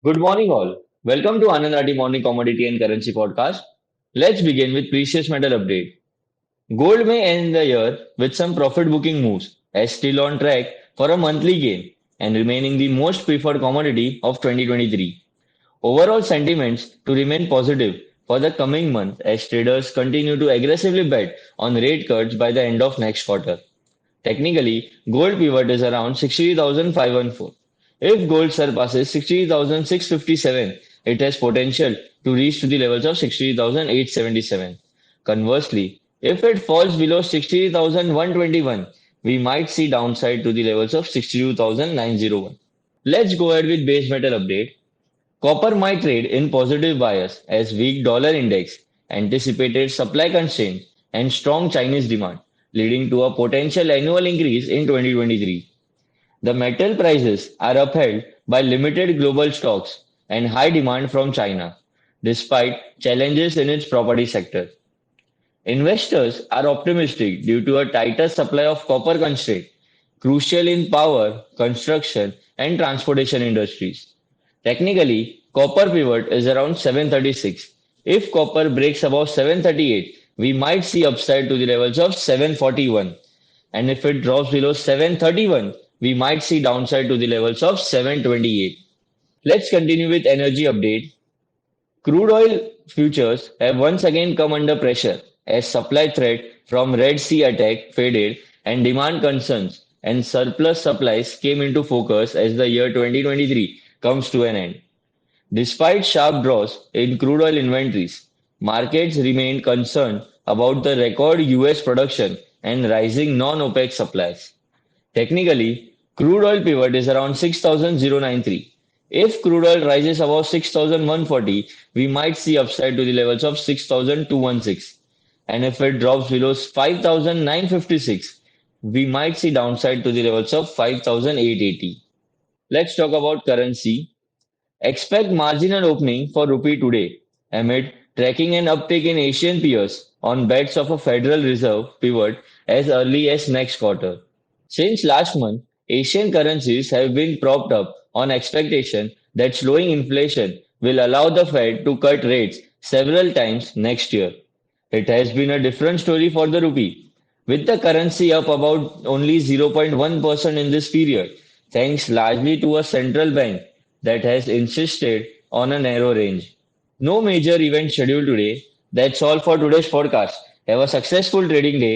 Good morning, all. Welcome to Anand Rathi Morning Commodity and Currency Podcast. Let's begin with precious metal update. Gold may end the year with some profit booking moves, as still on track for a monthly gain and remaining the most preferred commodity of 2023. Overall sentiments to remain positive for the coming month as traders continue to aggressively bet on rate cuts by the end of next quarter. Technically, gold pivot is around 60,514. If gold surpasses 60,657, it has potential to reach to the levels of 60,877. Conversely, if it falls below 60,121, we might see downside to the levels of 62,901. Let's go ahead with base metal update. Copper might trade in positive bias as weak dollar index anticipated supply constraints and strong Chinese demand, leading to a potential annual increase in 2023. The metal prices are upheld by limited global stocks and high demand from China, despite challenges in its property sector. Investors are optimistic due to a tighter supply of copper constraint, crucial in power, construction, and transportation industries. Technically, copper pivot is around 736. If copper breaks above 738, we might see upside to the levels of 741. And if it drops below 731, we might see downside to the levels of 728. Let's continue with energy update. Crude oil futures have once again come under pressure as supply threat from Red Sea attack faded and demand concerns and surplus supplies came into focus as the year 2023 comes to an end. Despite sharp draws in crude oil inventories, markets remain concerned about the record US production and rising non-OPEC supplies. Technically, crude oil pivot is around 6,093. If crude oil rises above 6,140, we might see upside to the levels of 6,216. And if it drops below 5,956, we might see downside to the levels of 5,880. Let's talk about currency. Expect marginal opening for rupee today amid tracking an uptick in Asian peers on bets of a Federal Reserve pivot as early as next quarter. Since last month, Asian currencies have been propped up on expectation that slowing inflation will allow the Fed to cut rates several times next year. It has been a different story for the rupee, with the currency up about only 0.1% in this period, thanks largely to a central bank that has insisted on a narrow range. No major event scheduled today. That's all for today's podcast. Have a successful trading day.